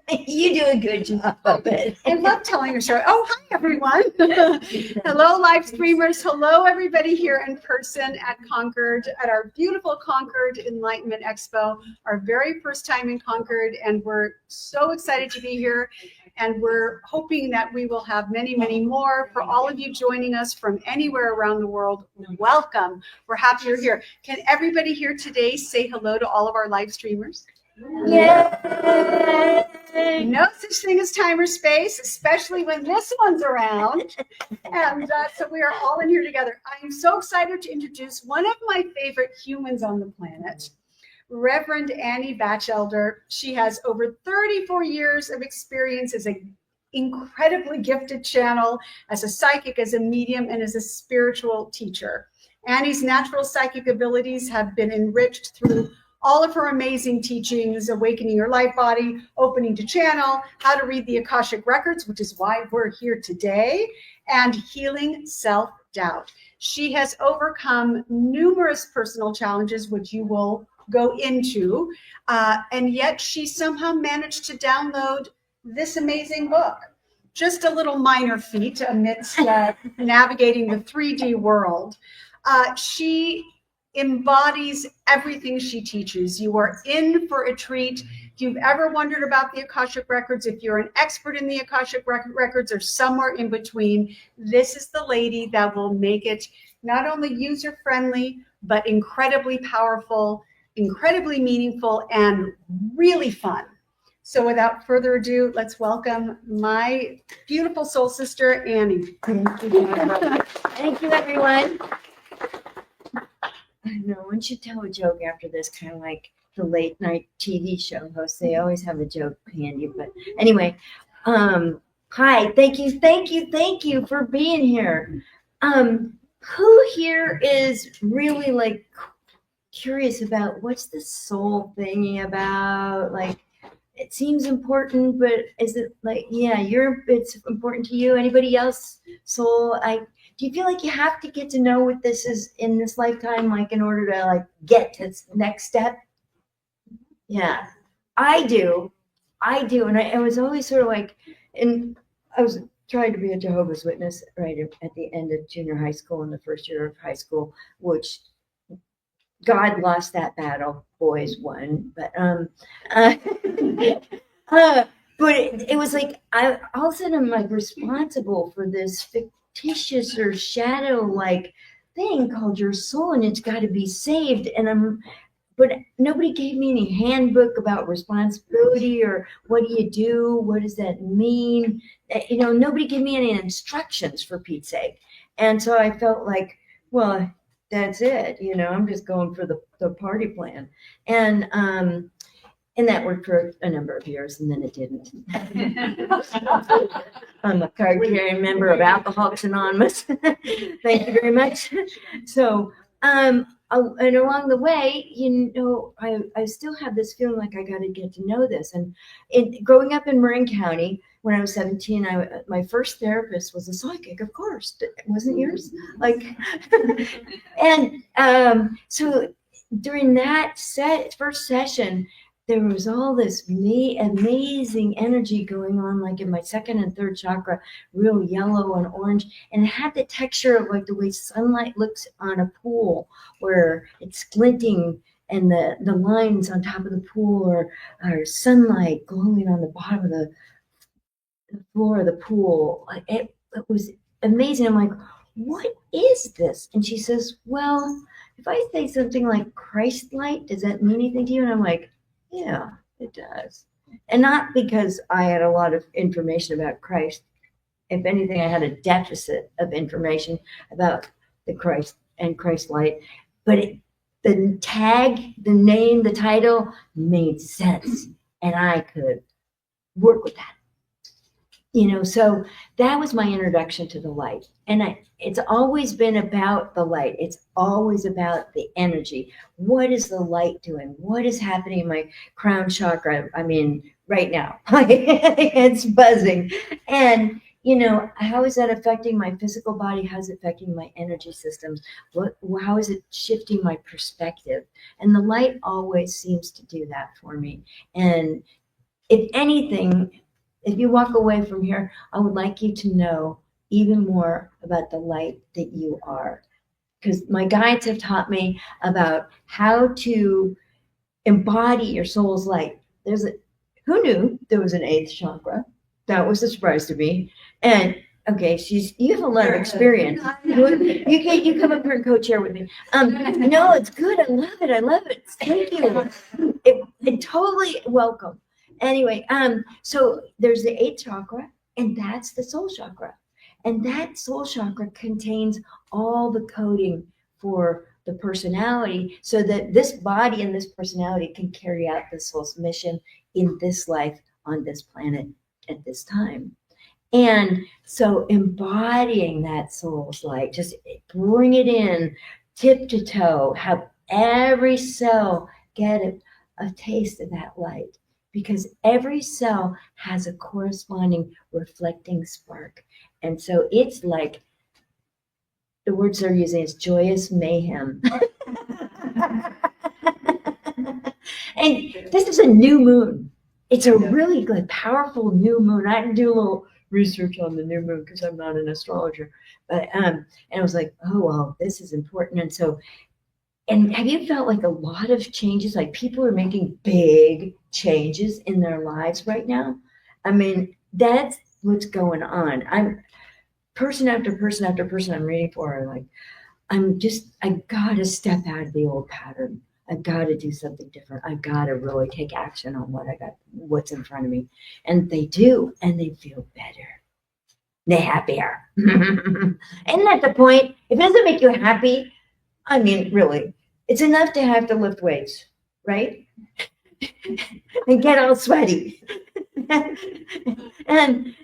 You do a good job of it. I love telling your story. Oh, hi, everyone. Hello, live streamers. Hello, everybody here in person at Concord, at our beautiful Concord Enlightenment Expo, our very first time in Concord, and we're so excited to be here. And we're hoping that we will have many, many more. For all of you joining us from anywhere around the world, welcome. We're happy you're here. Can everybody here today say hello to all of our live streamers? Yay! No such thing as time or space, especially when this one's around. And so we are all in here together. I am so excited to introduce one of my favorite humans on the planet, Reverend Annie Bachelder. She has over 34 years of experience as an incredibly gifted channel, as a psychic, as a medium, and as a spiritual teacher. Annie's natural psychic abilities have been enriched through all of her amazing teachings: awakening your light body, opening to channel, how to read the Akashic Records, which is why we're here today, and healing self-doubt. She has overcome numerous personal challenges, which you will go into, and yet she somehow managed to download this amazing book. Just a little minor feat amidst navigating the 3D world. She embodies everything she teaches. You are in for a treat. If you've ever wondered about the Akashic Records, if you're an expert in the Akashic Records or somewhere in between, this is the lady that will make it not only user-friendly, but incredibly powerful, incredibly meaningful, and really fun. So without further ado, let's welcome my beautiful soul sister, Annie. Thank you, everyone. I know, one should tell a joke after this, kind of like the late night TV show hosts. They always have a joke handy. But anyway, hi, thank you for being here. Who here is really like curious about what's the soul thingy about? Like, it seems important, but is it like, yeah, it's important to you? Anybody else? Soul, do you feel like you have to get to know what this is in this lifetime, like in order to like get to the next step? Yeah, I do. And I was always sort of like, and I was trying to be a Jehovah's Witness right at the end of junior high school and the first year of high school, which God lost that battle, boys won. But but it was like I all of a sudden I'm like responsible for this fictitious or shadow like thing called your soul, and it's got to be saved. But nobody gave me any handbook about responsibility or what do you do? What does that mean? You know, nobody gave me any instructions, for Pete's sake. And so I felt like, well, that's it. You know, I'm just going for the party plan. And that worked for a number of years, and then it didn't. I'm a card-carrying member of Alcoholics Anonymous. Thank you very much. So, and along the way, you know, I still have this feeling like I got to get to know this. And growing up in Marin County, when I was 17, my first therapist was a psychic, of course. It wasn't yours? Like, and so during that first session, there was all this amazing energy going on, like in my second and third chakra, real yellow and orange. And it had the texture of like the way sunlight looks on a pool, where it's glinting and the lines on top of the pool are sunlight glowing on the bottom of the floor of the pool. Like it was amazing. I'm like, what is this? And she says, well, if I say something like Christ light, does that mean anything to you? And I'm like, yeah, it does. And not because I had a lot of information about Christ. If anything, I had a deficit of information about the Christ and Christ light. But the tag, the name, the title made sense. And I could work with that. You know, so that was my introduction to the light. And it's always been about the light. It's always about the energy. What is the light doing? What is happening in my crown chakra? I mean, right now, it's buzzing. And, you know, how is that affecting my physical body? How's it affecting my energy systems? How is it shifting my perspective? And the light always seems to do that for me. And if anything, if you walk away from here, I would like you to know even more about the light that you are. Because my guides have taught me about how to embody your soul's light. Who knew there was an eighth chakra? That was a surprise to me. And okay, you have a lot of experience. You come up here and co-chair with me. No, it's good. I love it. Thank you. It totally welcome. Anyway, so there's the eighth chakra, and that's the soul chakra. And that soul chakra contains all the coding for the personality, so that this body and this personality can carry out the soul's mission in this life on this planet at this time. And so embodying that soul's light, just bring it in tip to toe, have every cell get a taste of that light, because every cell has a corresponding reflecting spark. And so it's like, the words they're using is joyous mayhem. And this is a new moon. It's a really good, powerful new moon. I had to do a little research on the new moon because I'm not an astrologer. But and I was like, oh well, this is important. And so, and have you felt like a lot of changes? Like people are making big changes in their lives right now. I mean, that's what's going on. I'm person after person after person I'm reading for are like, I gotta step out of the old pattern. I gotta do something different. I gotta really take action on what's in front of me. And they do, and they feel better. They're happier. Isn't that the point? If it doesn't make you happy, I mean, really, it's enough to have to lift weights, right? And get all sweaty. And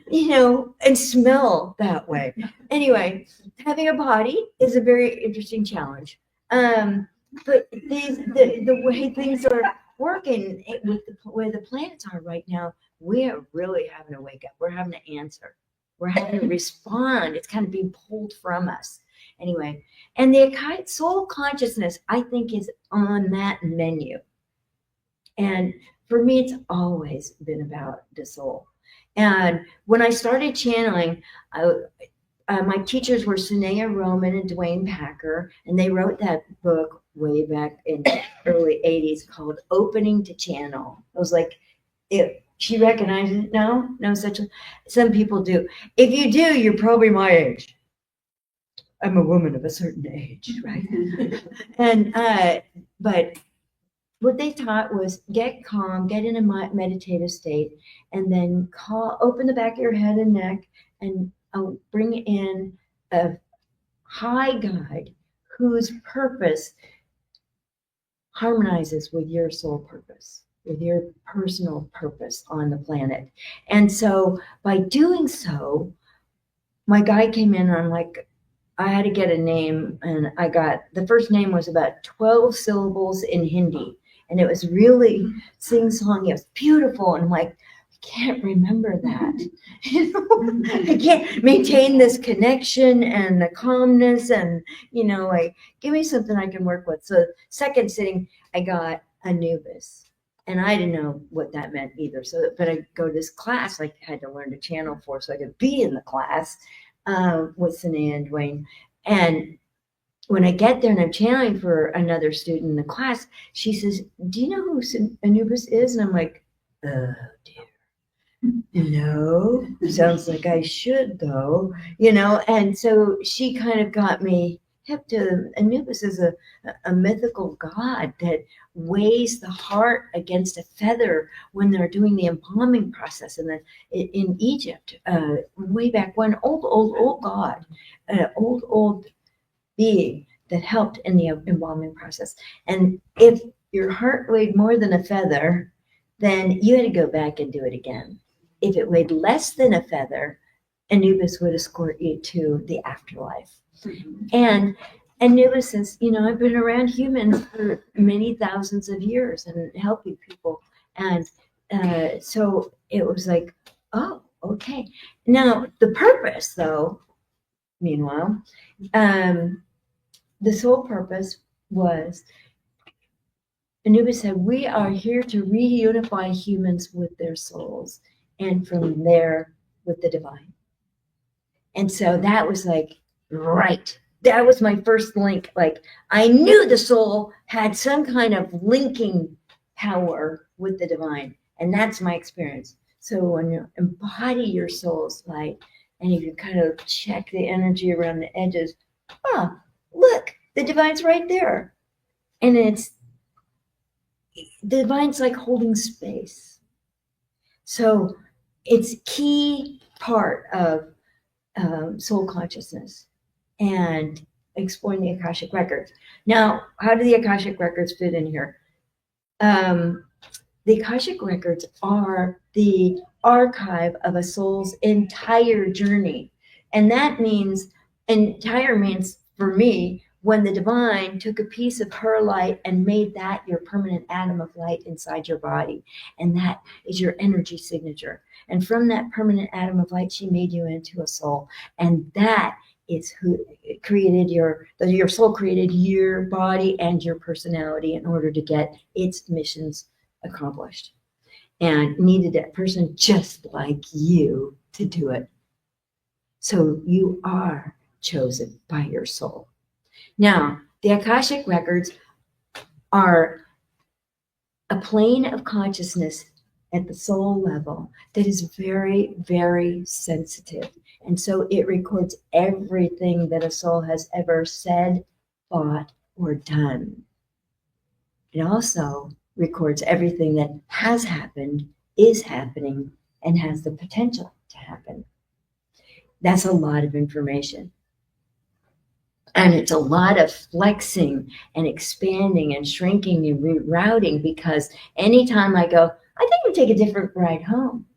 and smell that way. Anyway, having a body is a very interesting challenge. But the way things are working with the way the planets are right now, we are really having to wake up. We're having to answer. We're having to respond. It's kind of being pulled from us. Anyway, and the soul consciousness, I think, is on that menu. And for me, it's always been about the soul. And when I started channeling, my teachers were Sunea Roman and Dwayne Packer, and they wrote that book way back in the early 80s called Opening to Channel. I was like, she recognizes it? No, some people do. If you do, you're probably my age. I'm a woman of a certain age, right? And but what they taught was get calm, get in a meditative state, and then open the back of your head and neck, and bring in a high guide whose purpose harmonizes with your soul purpose, with your personal purpose on the planet. And so by doing so, my guide came in, and I'm like, I had to get a name, and the first name was about 12 syllables in Hindi. And it was really sing-song. It was beautiful. And I'm like, I can't remember that. I can't maintain this connection and the calmness. And, like, give me something I can work with. So second sitting, I got Anubis. And I didn't know what that meant either. But I go to this class I had to learn to channel for so I could be in the class with Sunea and Dwayne. And when I get there and I'm channeling for another student in the class, she says, do you know who Anubis is? And I'm like, oh dear. No, sounds like I should though, and so she kind of got me hip to Anubis is a mythical god that weighs the heart against a feather when they're doing the embalming process in Egypt, way back when, old god, old being that helped in the embalming process. And if your heart weighed more than a feather, then you had to go back and do it again. If it weighed less than a feather, Anubis would escort you to the afterlife. Mm-hmm. And Anubis says, I've been around humans for many thousands of years and helping people. And so it was like, oh, okay. Now, the purpose, though, meanwhile, the soul purpose was Anubis said, we are here to reunify humans with their souls, and from there with the divine. And so that was like, right. That was my first link. Like, I knew the soul had some kind of linking power with the divine. And that's my experience. So when you embody your soul's light and you kind of check the energy around the edges, look, the divine's right there. And the divine's like holding space. So it's a key part of soul consciousness and exploring the Akashic Records. Now, how do the Akashic Records fit in here? The Akashic Records are the archive of a soul's entire journey. And that means, entire means for me, when the divine took a piece of her light and made that your permanent atom of light inside your body. And that is your energy signature. And from that permanent atom of light, she made you into a soul. And that is who created your soul created your body and your personality in order to get its missions accomplished, and needed that person just like you to do it. So you are chosen by your soul. Now, the Akashic Records are a plane of consciousness at the soul level that is very, very sensitive. And so it records everything that a soul has ever said, thought, or done. It also records everything that has happened, is happening, and has the potential to happen. That's a lot of information. And it's a lot of flexing and expanding and shrinking and rerouting, because anytime I go, I think we'll take a different ride home,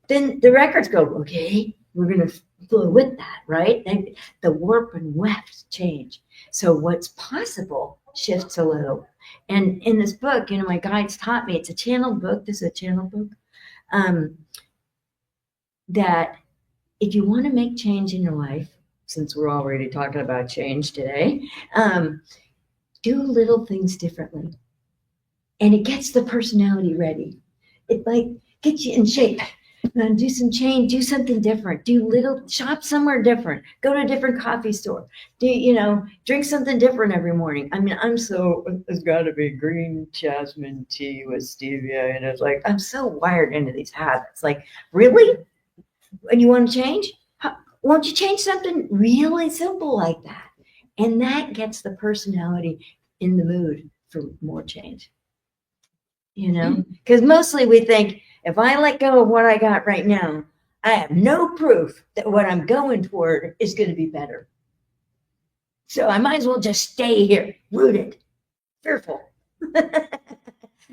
then the records go, okay, we're going to flow with that, right? And the warp and weft change. So what's possible shifts a little. And in this book, my guides taught me, it's a channeled book. This is a channeled book. That if you want to make change in your life, since we're already talking about change today, do little things differently. And it gets the personality ready. It like gets you in shape. Do some change, do something different, shop somewhere different, go to a different coffee store, drink something different every morning. I mean, it's got to be green jasmine tea with stevia. And it's like, I'm so wired into these habits. Like, really? And you want to change? Won't you change something really simple like that? And that gets the personality in the mood for more change. Because mostly we think, if I let go of what I got right now, I have no proof that what I'm going toward is going to be better. So I might as well just stay here, rooted, fearful.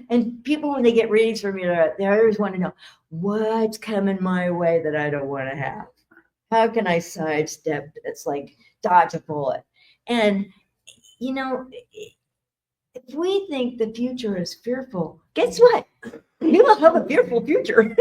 And people, when they get readings from me, they always want to know, what's coming my way that I don't want to have? How can I sidestep? It's like dodge a bullet. And, if we think the future is fearful, guess what? You will have a fearful future.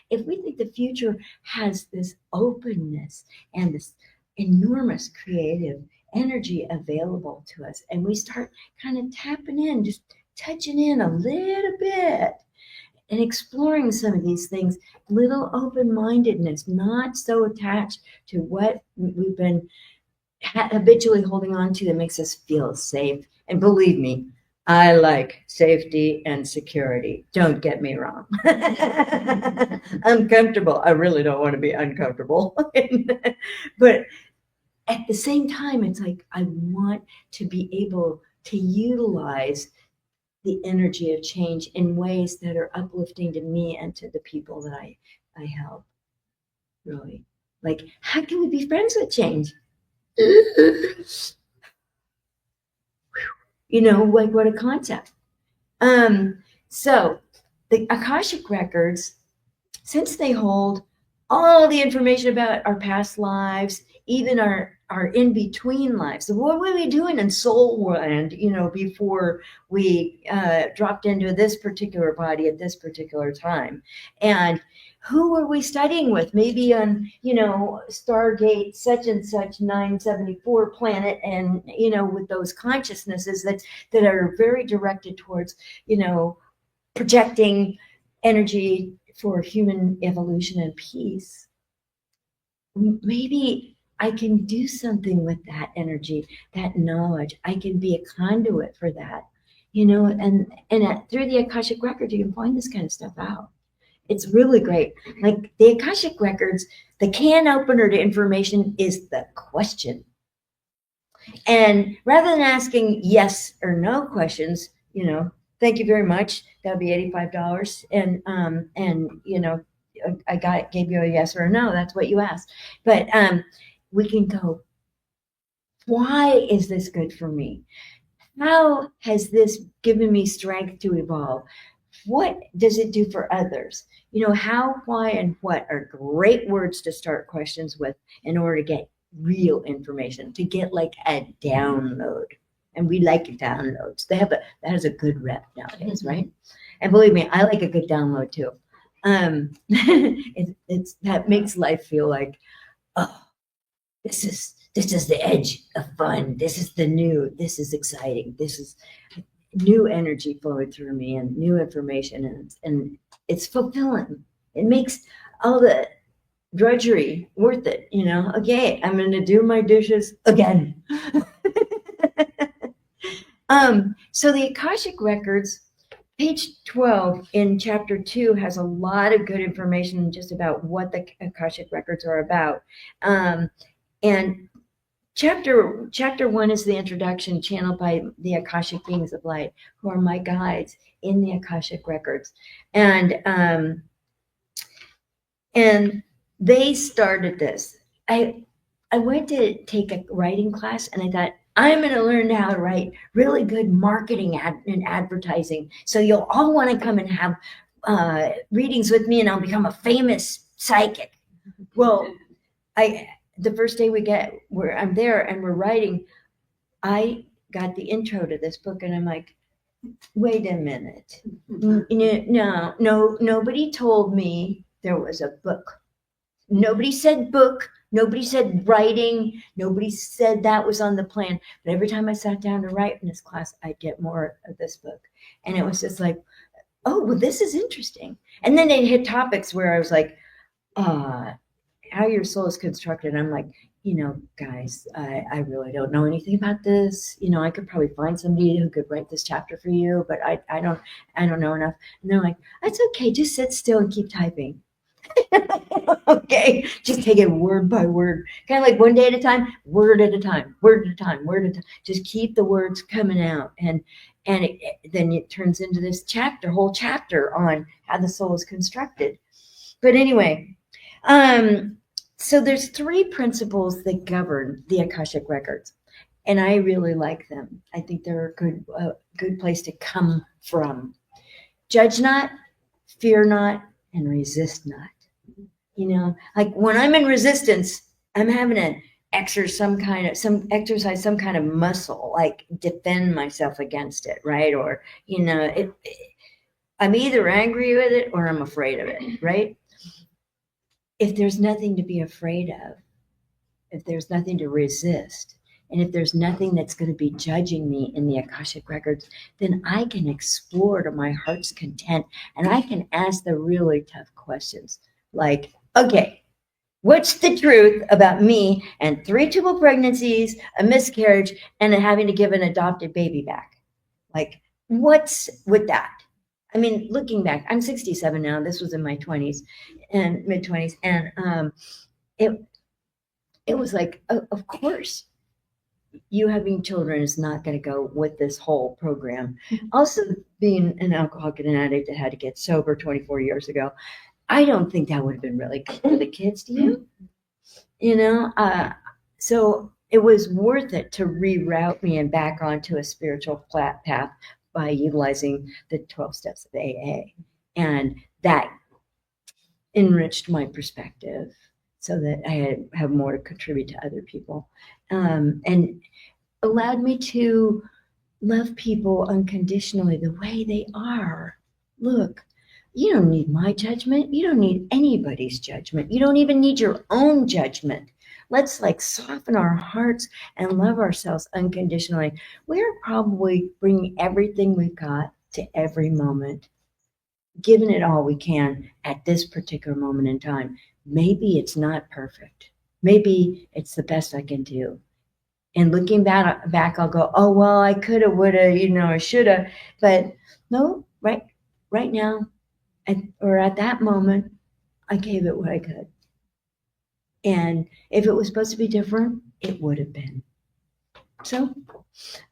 If we think the future has this openness and this enormous creative energy available to us, and we start kind of tapping in, just touching in a little bit and exploring some of these things, little open-mindedness, not so attached to what we've been habitually holding on to that makes us feel safe. And believe me, I like safety and security. Don't get me wrong. Uncomfortable. I really don't want to be uncomfortable. But at the same time, it's like I want to be able to utilize the energy of change in ways that are uplifting to me and to the people that I help. Really. Like, how can we be friends with change? Like, what a concept. So the Akashic Records, since they hold all the information about our past lives, even our our in-between lives. So what were we doing in soul land, before we dropped into this particular body at this particular time? And who were we studying with? Maybe on, Stargate such and such 974 planet, and, with those consciousnesses that are very directed towards, projecting energy for human evolution and peace. Maybe I can do something with that energy, that knowledge. I can be a conduit for that, and through the Akashic Records, you can find this kind of stuff out. It's really great. Like the Akashic Records, the can opener to information is the question. And rather than asking yes or no questions, thank you very much. That'll be $85. And gave you a yes or a no. That's what you asked. But we can go, why is this good for me? How has this given me strength to evolve? What does it do for others? How, why, and what are great words to start questions with in order to get real information, to get like a download. And we like downloads. That has a good rep nowadays, right? And believe me, I like a good download too. That makes life feel like, oh, this is the edge of fun. This is the new. This is exciting. This is new energy flowing through me and new information, and it's fulfilling. It makes all the drudgery worth it. Okay, I'm going to do my dishes again. So the Akashic Records, page 12 in chapter 2 has a lot of good information just about what the Akashic Records are about. And chapter 1 is the introduction, channeled by the Akashic beings of light, who are my guides in the Akashic Records. And they started this. I went to take a writing class, and I thought, I'm going to learn how to write really good marketing and advertising. So you'll all want to come and have readings with me, and I'll become a famous psychic. Well, the first day I'm there and we're writing, I got the intro to this book, and I'm like, wait a minute. No, nobody told me there was a book. Nobody said book. Nobody said writing. Nobody said that was on the plan. But every time I sat down to write in this class, I'd get more of this book. And it was just like, oh, well, this is interesting. And then they hit topics where I was like, how your soul is constructed. I'm like, guys, I really don't know anything about this. I could probably find somebody who could write this chapter for you, but I don't know enough. And they're like, that's okay. Just sit still and keep typing. Okay, just take it word by word, kind of like one day at a time, word at a time, word at a time, word at a time. Just keep the words coming out, and then it turns into this whole chapter on how the soul is constructed. But anyway, so there's 3 principles that govern the Akashic Records, and I really like them. I think they're a good place to come from. Judge not, fear not, and resist not. Like when I'm in resistance, I'm having to exercise some kind of muscle, like defend myself against it, right? Or I'm either angry with it or I'm afraid of it, right? If there's nothing to be afraid of, if there's nothing to resist, and if there's nothing that's going to be judging me in the Akashic Records, then I can explore to my heart's content, and I can ask the really tough questions like, okay, what's the truth about me and 3 tubal pregnancies, a miscarriage, and having to give an adopted baby back? Like, what's with that? I mean, looking back, I'm 67 now. This was in my 20s and mid-20s. And it was like, of course, you having children is not going to go with this whole program. Also, being an alcoholic and an addict that had to get sober 24 years ago, I don't think that would have been really good for the kids, do you? So it was worth it to reroute me and back onto a spiritual flat path by utilizing the 12 steps of AA. And that enriched my perspective so that I have more to contribute to other people, and allowed me to love people unconditionally the way they are. Look, you don't need my judgment. You don't need anybody's judgment. You don't even need your own judgment. Let's like soften our hearts and love ourselves unconditionally. We're probably bringing everything we've got to every moment, giving it all we can at this particular moment in time. Maybe it's not perfect. Maybe it's the best I can do. And looking back, I'll go, oh, well, I coulda, woulda, I shoulda. But no, right now, or at that moment, I gave it what I could. And if it was supposed to be different, it would have been. So,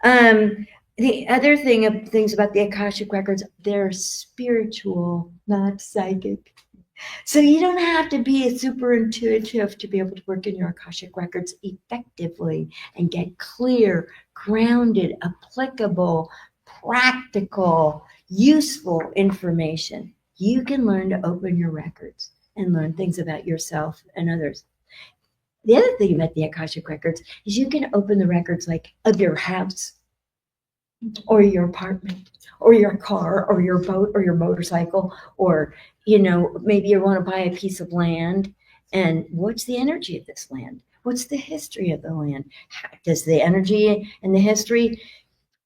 the other things about the Akashic Records, they're spiritual, not psychic. So you don't have to be a super intuitive to be able to work in your Akashic Records effectively and get clear, grounded, applicable, practical, useful information. You can learn to open your records and learn things about yourself and others. The other thing about the Akashic Records is you can open the records like of your house or your apartment or your car or your boat or your motorcycle, or maybe you want to buy a piece of land, and what's the energy of this land? What's the history of the land? Does the energy and the history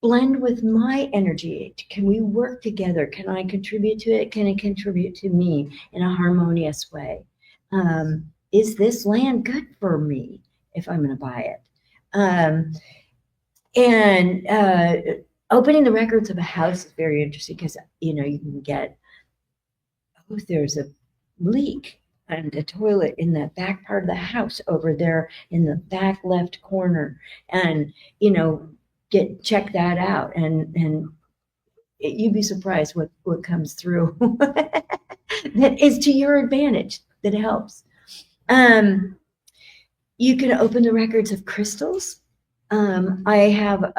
blend with my energy? Can we work together? Can I contribute to it? Can it contribute to me in a harmonious way? Is this land good for me if I'm going to buy it? And opening the records of a house is very interesting because, you can get, there's a leak and a toilet in the back part of the house over there in the back left corner. And, check that out. And you'd be surprised what comes through that is to your advantage, that helps. You can open the records of crystals. I have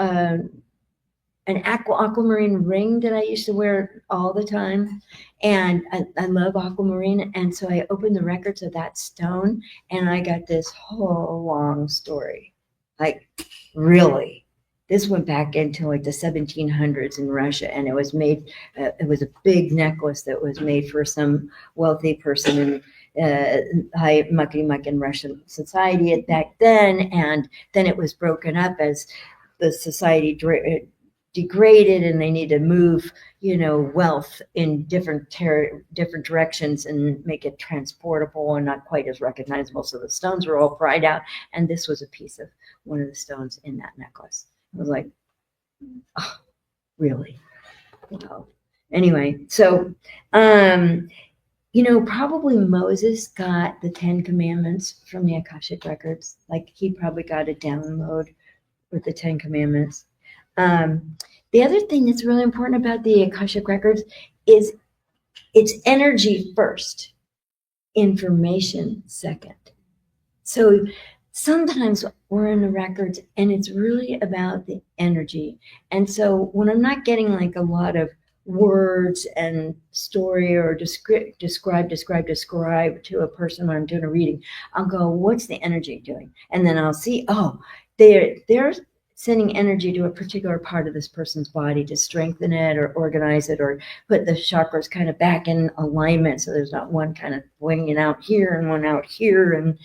an aquamarine ring that I used to wear all the time, and I love aquamarine, and so I opened the records of that stone, and I got this whole long story. Like, really, this went back into like the 1700s in Russia, and it was made. It was a big necklace that was made for some wealthy person in high mucky in Russian society back then, and then it was broken up as the society degraded, and they need to move, wealth in different directions and make it transportable and not quite as recognizable. So the stones were all pried out, and this was a piece of one of the stones in that necklace. I was like, oh, really? Wow. Anyway, so probably Moses got the 10 Commandments from the Akashic Records. Like, he probably got a download with the 10 Commandments. The other thing that's really important about the Akashic Records is it's energy first, information second. So sometimes we're in the records and it's really about the energy. And so when I'm not getting like a lot of words and story or describe to a person when I'm doing a reading, I'll go, what's the energy doing? And then I'll see, oh, they're sending energy to a particular part of this person's body to strengthen it or organize it or put the chakras kind of back in alignment, so there's not one kind of winging out here and one out here, and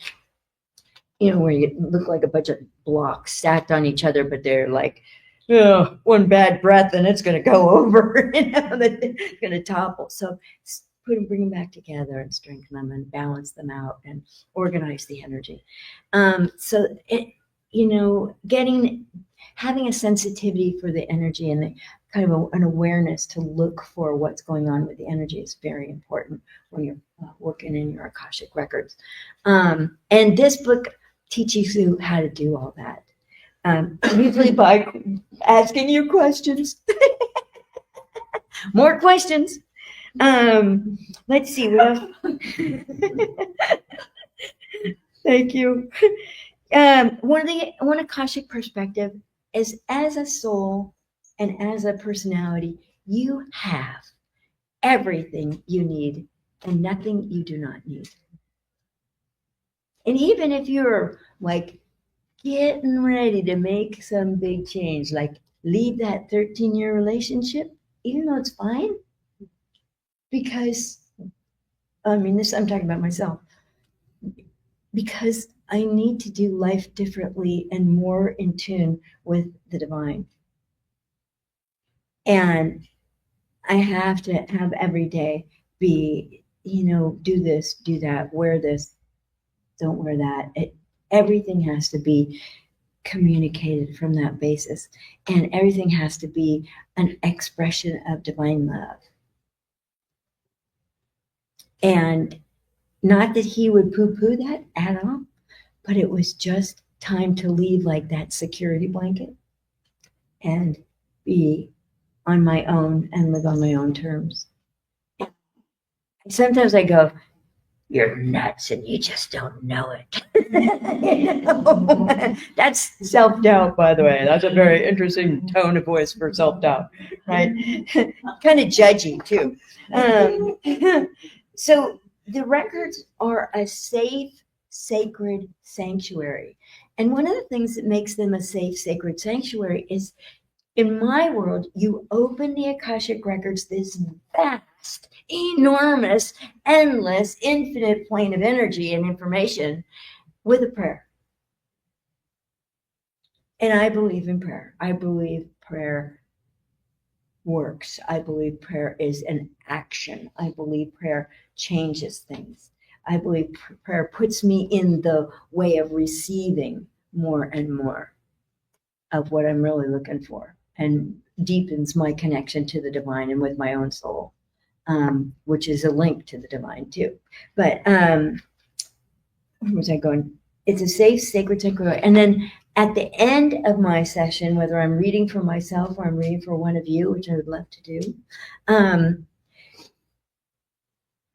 where you look like a bunch of blocks stacked on each other, but they're like, one bad breath and it's going to go over, it's going to topple. So bring them back together and strengthen them and balance them out and organize the energy. So it, having a sensitivity for the energy and the kind of an awareness to look for what's going on with the energy is very important when you're working in your Akashic Records. And this book teaches you how to do all that. Usually by asking you questions. More questions. Let's see what else. Thank you. One Akashic perspective is, as a soul and as a personality, you have everything you need and nothing you do not need. And even if you're like getting ready to make some big change, like leave that 13-year relationship, even though it's fine, because I mean, this, I'm talking about myself, because I need to do life differently and more in tune with the divine. And I have to have every day be, do this, do that, wear this, don't wear that. Everything has to be communicated from that basis. And everything has to be an expression of divine love. And not that he would poo-poo that at all, but it was just time to leave like that security blanket and be on my own and live on my own terms. Sometimes I go, you're nuts and you just don't know it. That's self-doubt, by the way. That's a very interesting tone of voice for self-doubt, right? Kind of judgy, too. So the records are a safe, sacred sanctuary. And one of the things that makes them a safe, sacred sanctuary is, in my world, you open the Akashic Records, this vast, enormous, endless, infinite plane of energy and information, with a prayer. And I believe in prayer. I believe prayer works. I believe prayer is an action. I believe prayer changes things. I believe prayer puts me in the way of receiving more and more of what I'm really looking for, and deepens my connection to the divine and with my own soul, which is a link to the divine too. But where was I going? It's a safe, sacred sanctuary. And then at the end of my session, whether I'm reading for myself or I'm reading for one of you, which I would love to do,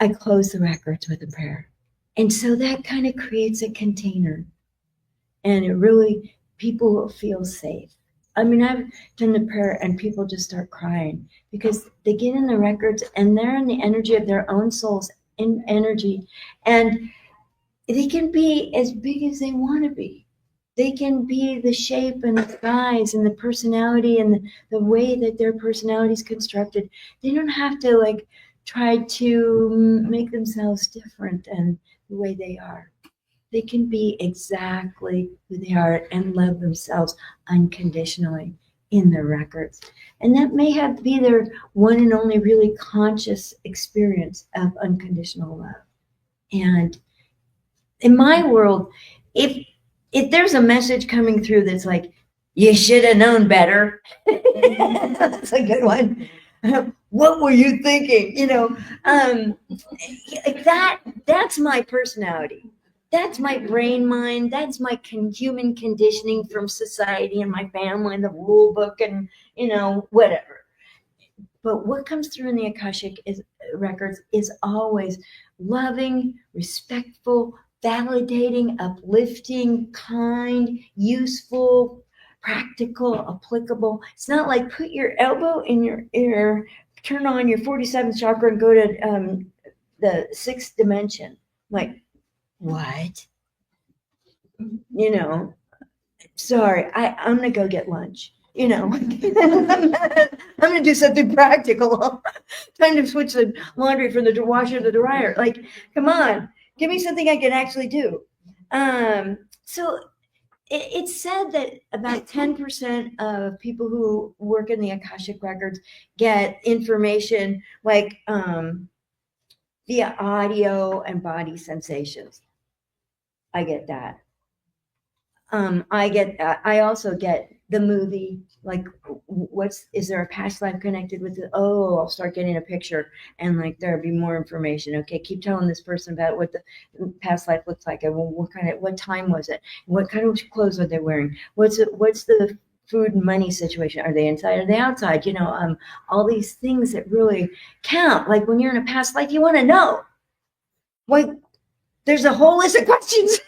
I close the records with a prayer. And so that kind of creates a container. And it really, people will feel safe. I mean, I've done the prayer and people just start crying because they get in the records and they're in the energy of their own souls in energy. And they can be as big as they want to be. They can be the shape and the size and the personality and the way that their personality is constructed. They don't have to like try to make themselves different and the way they are. They can be exactly who they are and love themselves unconditionally in their records. And that may have be their one and only really conscious experience of unconditional love. And in my world, if there's a message coming through that's like, you should have known better, that's a good one. What were you thinking? That's my personality. That's my brain mind. That's my human conditioning from society and my family and the rule book and, whatever. But what comes through in the Akashic records is always loving, respectful, validating, uplifting, kind, useful, practical, applicable. It's not like put your elbow in your ear, turn on your 47th chakra and go to the 6th dimension. Like, what? Sorry, I'm going to go get lunch. I'm going to do something practical. Time to switch the laundry from the washer to the dryer. Like, come on, give me something I can actually do. So it's said that about 10% of people who work in the Akashic Records get information like via audio and body sensations. I get that. I also get the movie, like, is there a past life connected with it? Oh, I'll start getting a picture and like, there'll be more information. Okay, keep telling this person about what the past life looks like. And what time was it? What kind of clothes are they wearing? What's the food and money situation? Are they inside? Are they outside? All these things that really count. Like when you're in a past life, you want to know. Like, there's a whole list of questions.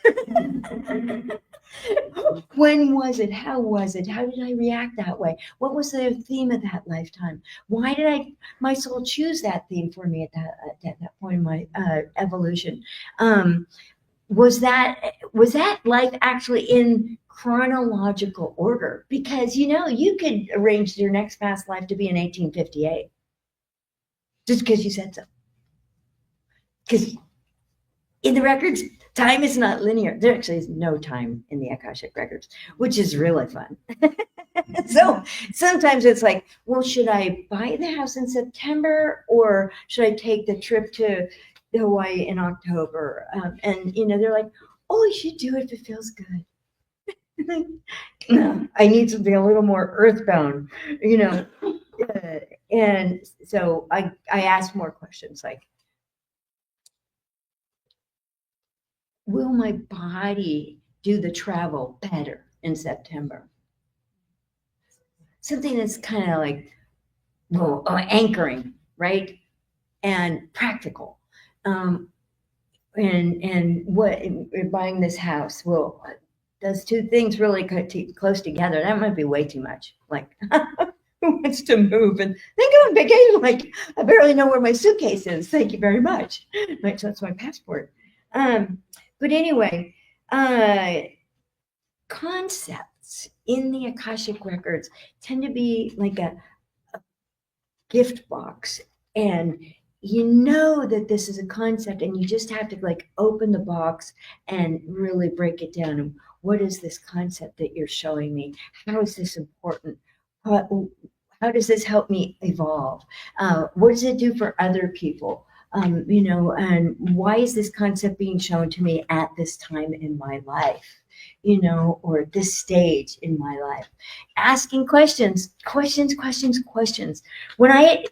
When was it? How was it? How did I react that way? What was the theme of that lifetime? Why did my soul choose that theme for me at that point in my evolution? was that life actually in chronological order? Because you could arrange your next past life to be in 1858 just because you said so. Because in the records, time is not linear. There actually is no time in the Akashic Records, which is really fun. So sometimes it's like, well, should I buy the house in September or should I take the trip to Hawaii in October? And they're like, oh, you should do it if it feels good. No, I need something a little more earthbound, and so I ask more questions like, will my body do the travel better in September? Something that's kind of like, well, anchoring, right? And practical. And what buying this house, well, those two things really close together. That might be way too much. Like, who wants to move and then go on vacation? Like, I barely know where my suitcase is. Thank you very much. Right, so that's my passport. But anyway, concepts in the Akashic Records tend to be like a gift box, and that this is a concept, and you just have to like open the box and really break it down. And what is this concept that you're showing me? How is this important? How does this help me evolve? What does it do for other people? And why is this concept being shown to me at this time in my life? Or at this stage in my life? Asking questions. When I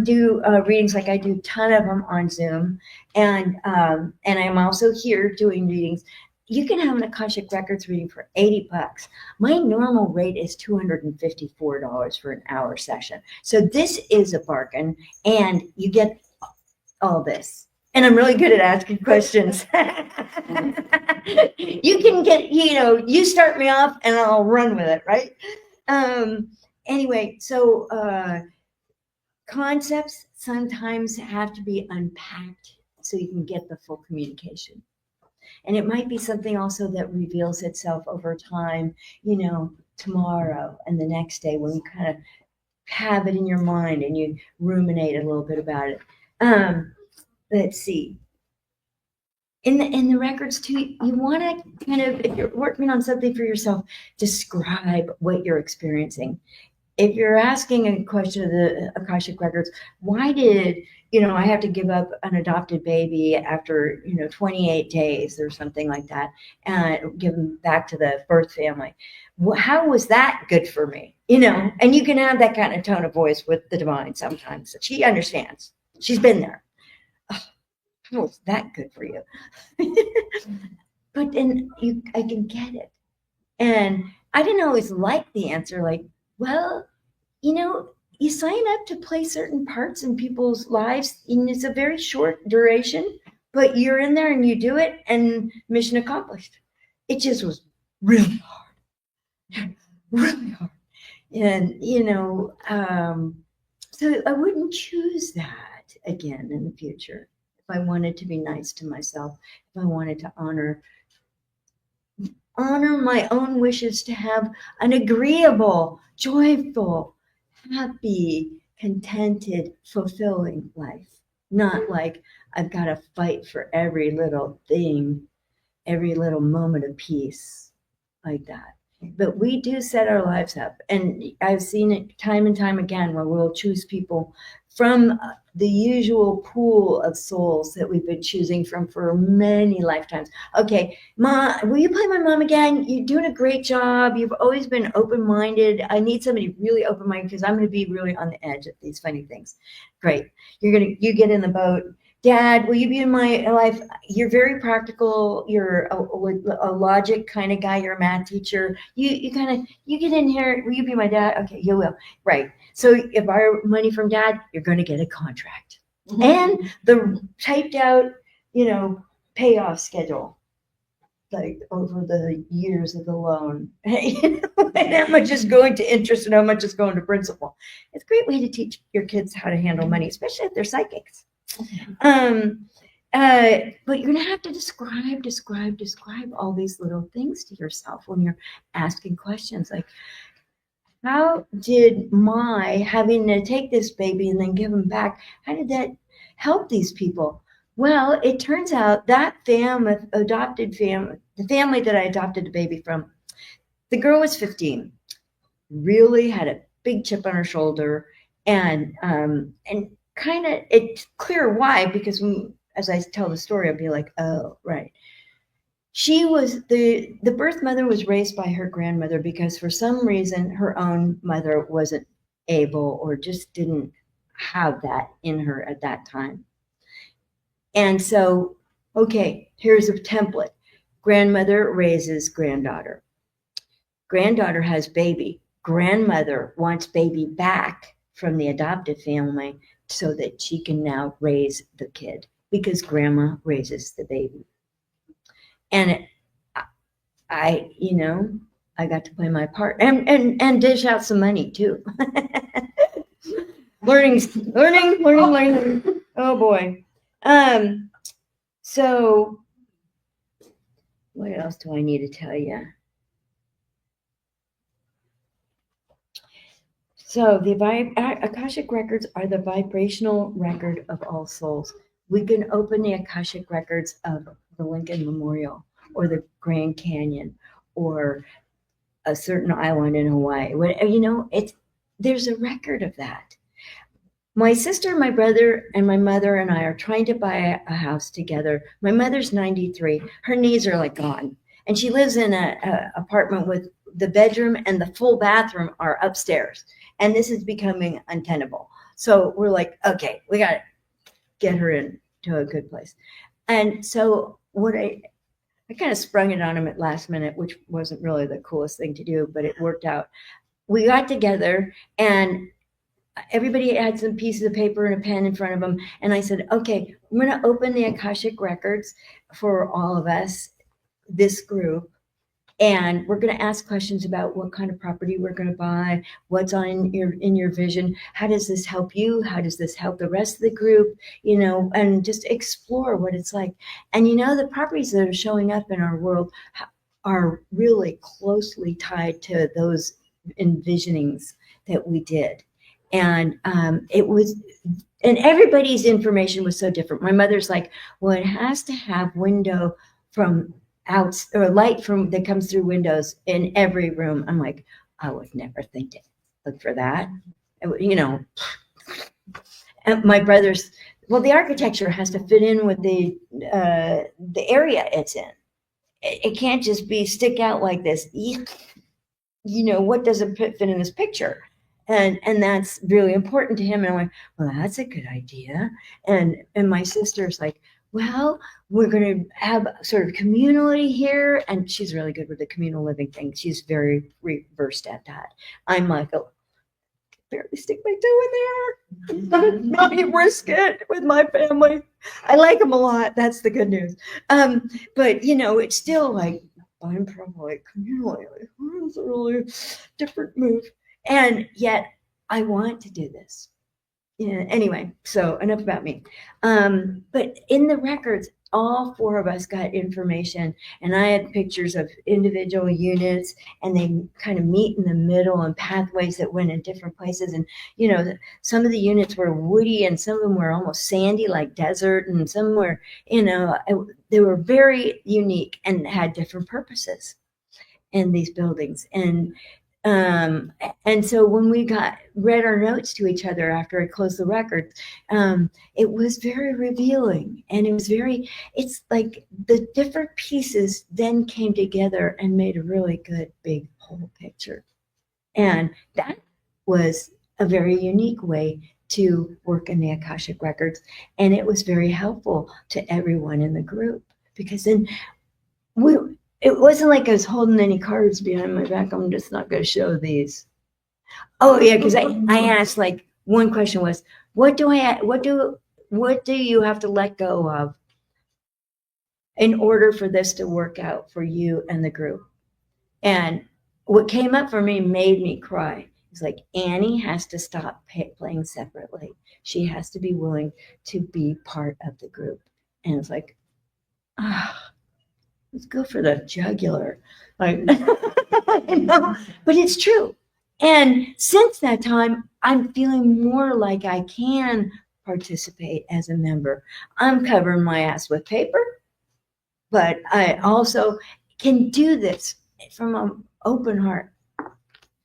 do readings, like I do a ton of them on Zoom, and I'm also here doing readings. You can have an Akashic Records reading for $80. My normal rate is $254 for an hour session. So this is a bargain, and you get all this. And I'm really good at asking questions. You can get, you start me off and I'll run with it, right? Anyway, so concepts sometimes have to be unpacked so you can get the full communication. And it might be something also that reveals itself over time, tomorrow and the next day when you kind of have it in your mind and you ruminate a little bit about it. Let's see. In the records too, you want to kind of, if you're working on something for yourself, describe what you're experiencing. If you're asking a question of the Akashic Records, why did I have to give up an adopted baby after 28 days or something like that, and give them back to the birth family? How was that good for me? And you can have that kind of tone of voice with the divine sometimes. She understands. She's been there. How was that good for you? But then I can get it. And I didn't always like the answer, like, well, you sign up to play certain parts in people's lives, and it's a very short duration, but you're in there and you do it, and mission accomplished. It just was really hard. Really hard. And, so I wouldn't choose that again in the future. If I wanted to be nice to myself, if I wanted to honor my own wishes to have an agreeable, joyful, happy, contented, fulfilling life. Not like I've got to fight for every little thing, every little moment of peace, like that. But we do set our lives up. And I've seen it time and time again where we'll choose people from the usual pool of souls that we've been choosing from for many lifetimes. Okay, Ma, will you play my mom again? You're doing a great job. You've always been open-minded. I need somebody really open-minded because I'm going to be really on the edge of these funny things. Great. You get in the boat. Dad, will you be in my life? You're very practical. You're a logic kind of guy. You're a math teacher. You get in here. Will you be my dad? Okay, you will. Right. So if I borrow money from Dad, you're going to get a contract. Mm-hmm. And the typed out, payoff schedule, like over the years of the loan. And how much is going to interest and how much is going to principal. It's a great way to teach your kids how to handle money, especially if they're psychics. but you're gonna have to describe all these little things to yourself when you're asking questions like, how did my having to take this baby and then give him back, how did that help these people? Well, it turns out that the family that I adopted the baby from, the girl was 15, really had a big chip on her shoulder, and kind of it's clear why, because as I tell the story, I'll be like, oh, right. She was the birth mother was raised by her grandmother because for some reason her own mother wasn't able or just didn't have that in her at that time. And so, okay, here's a template. Grandmother raises granddaughter. Granddaughter has baby. Grandmother wants baby back from the adopted family so that she can now raise the kid because grandma raises the baby. And I got to play my part and dish out some money too. learning. Oh boy. So what else do I need to tell you? So the Akashic Records are the vibrational record of all souls. We can open the Akashic Records of the Lincoln Memorial or the Grand Canyon or a certain island in Hawaii. There's a record of that. My sister, my brother, and my mother and I are trying to buy a house together. My mother's 93. Her knees are like gone. And she lives in an apartment with the bedroom and the full bathroom are upstairs. And this is becoming untenable. So we're like, okay, we got to get her into a good place. And so I kind of sprung it on him at last minute, which wasn't really the coolest thing to do, but it worked out. We got together and everybody had some pieces of paper and a pen in front of them. And I said, okay, I'm going to open the Akashic Records for all of us, this group. And we're going to ask questions about what kind of property we're going to buy, what's in your vision, how does this help you, how does this help the rest of the group, and just explore what it's like. And the properties that are showing up in our world are really closely tied to those envisionings that we did. And and everybody's information was so different. My mother's like, well, it has to have window from out or light from that comes through windows in every room. I'm like, I would never think to look for that. And my brother's, well, the architecture has to fit in with the area it's in. It can't just stick out like this. What doesn't fit in this picture? And that's really important to him. And I'm like, well, that's a good idea. And my sister's like, well, we're going to have sort of community here. And she's really good with the communal living thing. She's very versed at that. I'm like, oh, barely stick my toe in there. Not risk it with my family. I like them a lot. That's the good news. But it's still like, I'm probably communally, like, it's a really different move. And yet I want to do this. Anyway, so enough about me. But in the records, all four of us got information, and I had pictures of individual units, and they kind of meet in the middle and pathways that went in different places. And, some of the units were woody and some of them were almost sandy, like desert, and some were, they were very unique and had different purposes in these buildings. And so when we read our notes to each other after I closed the record, it was very revealing, and it's like the different pieces then came together and made a really good big whole picture. And that was a very unique way to work in the Akashic Records. And it was very helpful to everyone in the group, because then it wasn't like I was holding any cards behind my back. I'm just not going to show these. Oh yeah, because I asked, like, one question was, what do you have to let go of in order for this to work out for you and the group? And what came up for me made me cry. It's like, Annie has to stop playing separately. She has to be willing to be part of the group And it's like, let's go for the jugular. Like, you know, but it's true. And since that time, I'm feeling more like I can participate as a member. I'm covering my ass with paper, but I also can do this from an open heart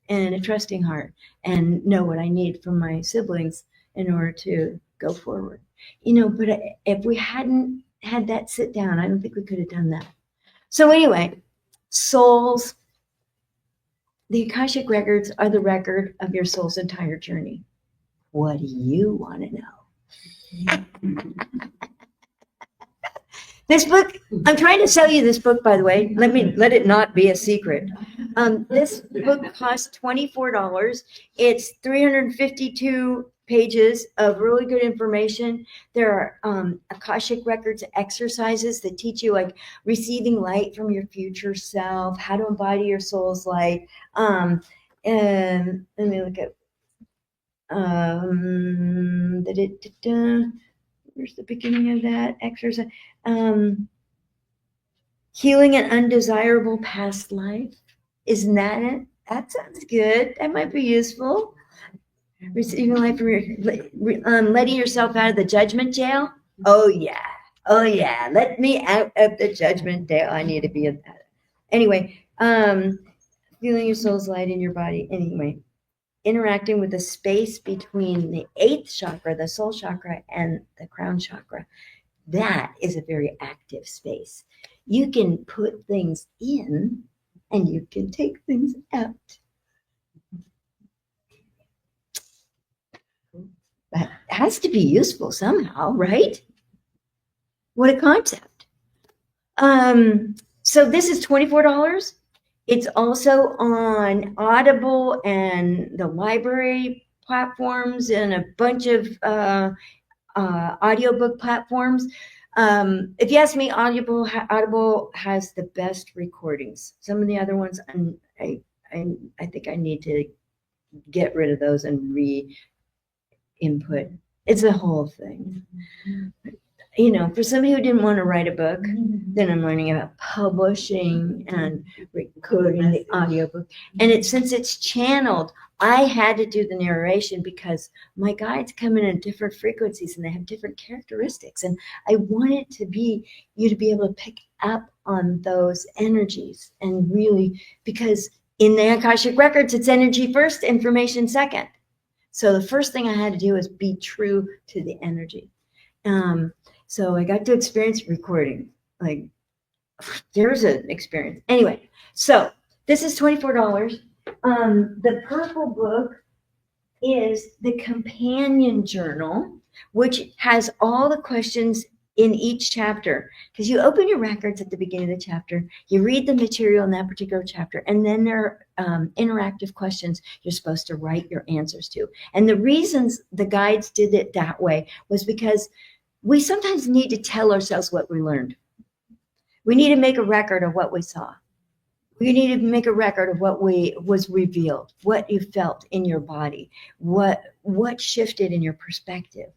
and a trusting heart and know what I need from my siblings in order to go forward. You know, but if we hadn't had that sit down, I don't think we could have done that. So anyway, souls, the Akashic Records are the record of your soul's entire journey. What do you want to know? This book, I'm trying to sell you this book, by the way. Let it not be a secret. This book costs $24. It's 352 pages of really good information. There are Akashic Records exercises that teach you like receiving light from your future self, how to embody your soul's light. And let me look at where's the beginning of that exercise? Healing an undesirable past life. Isn't that it? That sounds good. That might be useful. Receiving life from your, letting yourself out of the judgment jail. Oh yeah. Oh yeah. Let me out of the judgment jail. I need to be in that. Anyway, feeling your soul's light in your body. Anyway, interacting with the space between the 8th chakra, the soul chakra, and the crown chakra. That is a very active space. You can put things in and you can take things out. That has to be useful somehow, right? What a concept. So this is $24. It's also on Audible and the library platforms and a bunch of audiobook platforms. If you ask me, Audible has the best recordings. Some of the other ones, I think I need to get rid of those and re-input. It's a whole thing. You know, for somebody who didn't want to write a book, then I'm learning about publishing and recording the audiobook. And since it's channeled, I had to do the narration because my guides come in different frequencies and they have different characteristics. And I wanted you to be able to pick up on those energies and really, because in the Akashic Records, it's energy first, information second. So the first thing I had to do was be true to the energy. So I got to experience recording. Like, there's an experience. Anyway, so this is $24. The purple book is the companion journal, which has all the questions in each chapter. Because you open your records at the beginning of the chapter, you read the material in that particular chapter, and then there are interactive questions you're supposed to write your answers to. And the reasons the guides did it that way was because we sometimes need to tell ourselves what we learned. We need to make a record of what we saw. We need to make a record of what was revealed, what you felt in your body, what shifted in your perspective.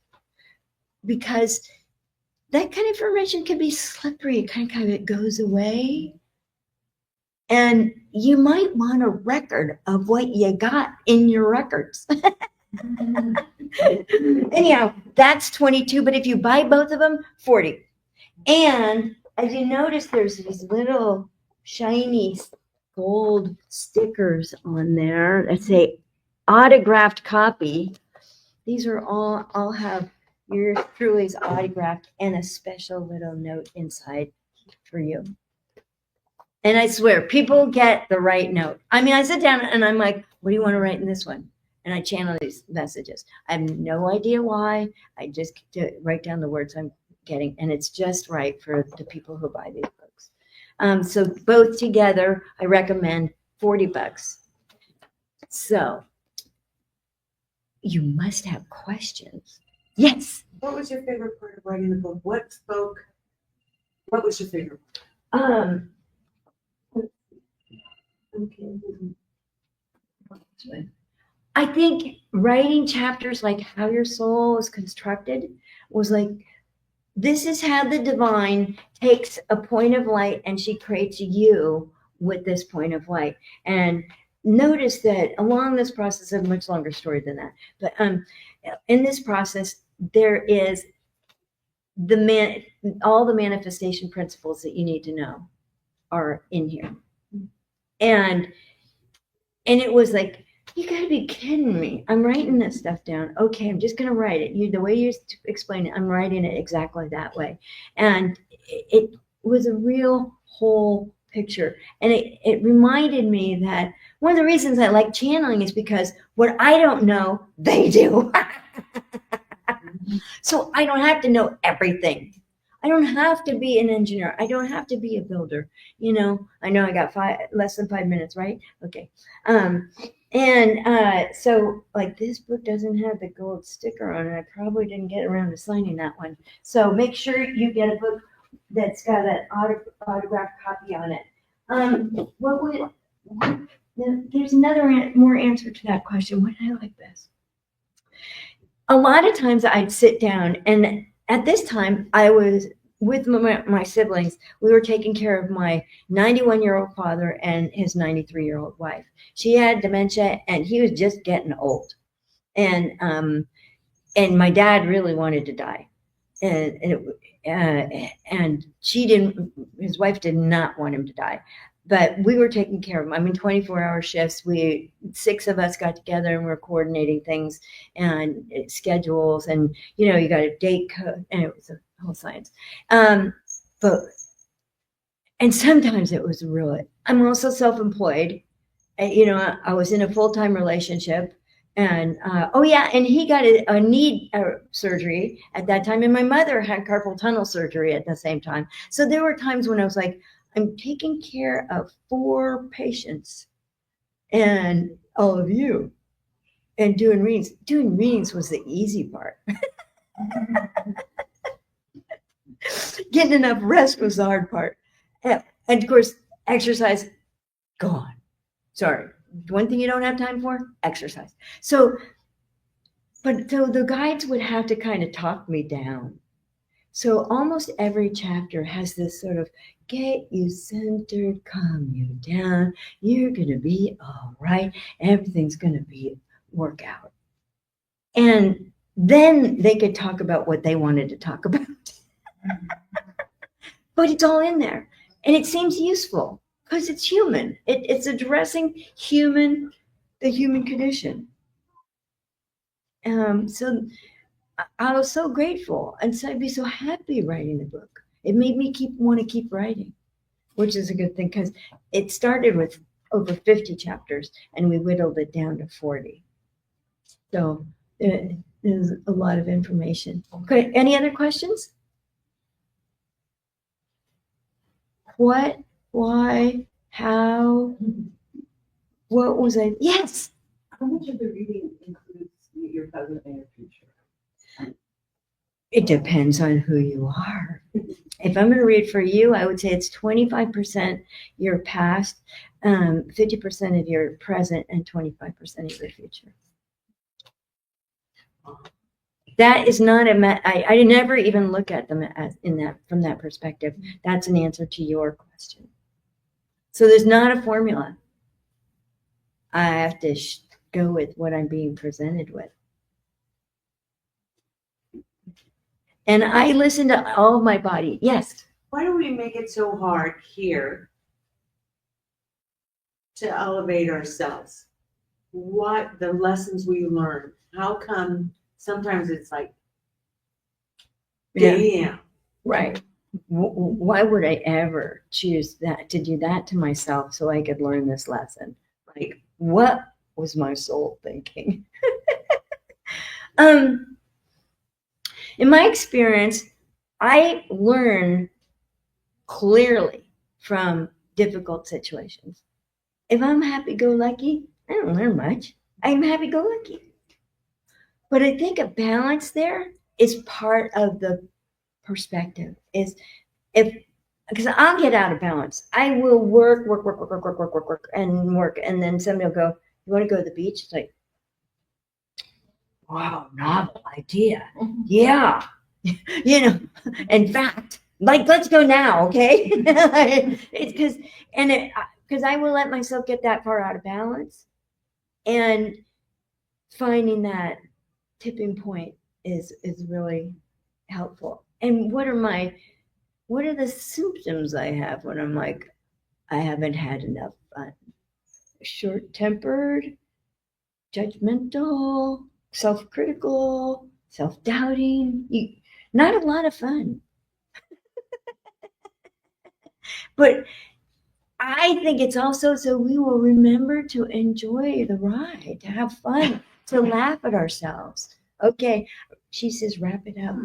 Because that kind of information can be slippery. It kind of it goes away. And you might want a record of what you got in your records. Anyhow, that's 22, but if you buy both of them, 40. And as you notice, there's these little shiny gold stickers on there that say autographed copy. These are all have yours truly's autographed and a special little note inside for you. And I swear, people get the right note. I mean, I sit down and I'm like, what do you want to write in this one? And I channel these messages. I have no idea why. I just write down the words I'm getting, and it's just right for the people who buy these books. So both together, I recommend $40. So you must have questions. Yes. What was your favorite part of writing the book? What was your favorite Okay. I think writing chapters like how your soul is constructed was like this is how the divine takes a point of light and she creates you with this point of light. And notice that along this process, a much longer story than that, but in this process, there is all the manifestation principles that you need to know are in here. And it was like, you gotta be kidding me. I'm writing this stuff down. Okay, I'm just gonna write it. The way you explain it, I'm writing it exactly that way. And it was a real whole picture. And it reminded me that one of the reasons I like channeling is because what I don't know, they do. So I don't have to know everything. I don't have to be an engineer. I don't have to be a builder. I know I got less than 5 minutes, right? Okay. So like this book doesn't have the gold sticker on it. I probably didn't get around to signing that one. So make sure you get a book that's got an autographed copy on it. There's another more answer to that question. What did I like best? A lot of times I'd sit down, and at this time I was with my siblings. We were taking care of my 91-year-old father and his 93-year-old wife. She had dementia and he was just getting old. And my dad really wanted to die. And his wife did not want him to die. But we were taking care of him. 24-hour shifts. 6 of us got together and we were coordinating things and schedules. And, you got a date code. And it was a whole science. And sometimes it was really, I'm also self-employed. I was in a full-time relationship. And, and he got a knee surgery at that time. And my mother had carpal tunnel surgery at the same time. So there were times when I was like, I'm taking care of 4 patients and all of you and doing readings. Doing readings was the easy part. Getting enough rest was the hard part. And of course, exercise, gone. Sorry. One thing you don't have time for, exercise. So the guides would have to kind of talk me down. So almost every chapter has this sort of get you centered, calm you down. You're going to be all right. Everything's going to work out. And then they could talk about what they wanted to talk about. But it's all in there. And it seems useful because it's human. It's addressing the human condition. So I was so grateful, and so I'd be so happy writing the book. It made me want to keep writing, which is a good thing because it started with over 50 chapters and we whittled it down to 40. So there's a lot of information. Okay, any other questions? What, why, how, what was I? Yes. How much of the reading includes your present and your future? It depends on who you are. If I'm going to read for you, I would say it's 25% your past, 50% of your present, and 25% of your future. That is not I never even look at them from that perspective. That's an answer to your question. So there's not a formula. I have to go with what I'm being presented with. And I listen to all of my body. Yes. Why do we make it so hard here to elevate ourselves? What the lessons we learn? How come sometimes it's like, damn. Right. Why would I ever choose to do that to myself so I could learn this lesson? Like, what was my soul thinking? In my experience, I learn clearly from difficult situations. If I'm happy-go-lucky, I don't learn much. I'm happy-go-lucky. But I think a balance there is part of the perspective. Because I'll get out of balance. I will work, and then somebody will go, you want to go to the beach? It's like, wow, novel idea. Yeah. You know, in fact, like, let's go now, okay? It's because I will let myself get that far out of balance, and finding that tipping point is really helpful. And what are the symptoms I have when I'm like, I haven't had enough fun? Short-tempered, judgmental, self-critical, self-doubting. Not a lot of fun. But I think it's also so we will remember to enjoy the ride, to have fun, to laugh at ourselves. Okay, she says, wrap it up.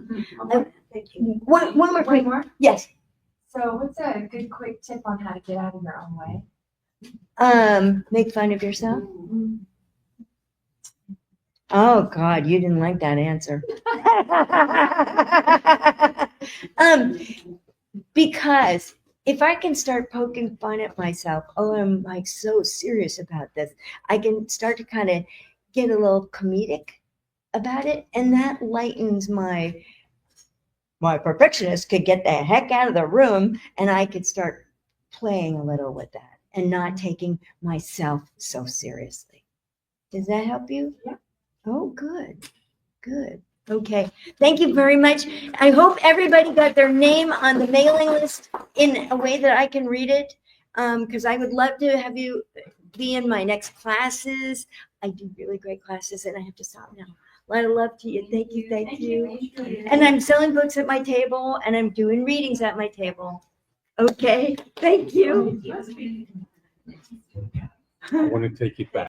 Thank you. One more quick. more? Yes. So what's a good quick tip on how to get out of your own way? Make fun of yourself. Oh God, you didn't like that answer. Because if I can start poking fun at myself, oh, I'm like so serious about this, I can start to kind of get a little comedic about it, and that lightens my perfectionist could get the heck out of the room, and I could start playing a little with that and not taking myself so seriously. Does that help you? Yeah. Oh, good. Good. Okay. Thank you very much. I hope everybody got their name on the mailing list in a way that I can read it, because I would love to have you be in my next classes. I do really great classes, and I have to stop now. A lot of love to you. Thank you. Thank you. And I'm selling books at my table, and I'm doing readings at my table. Okay. Thank you. I want to take it back.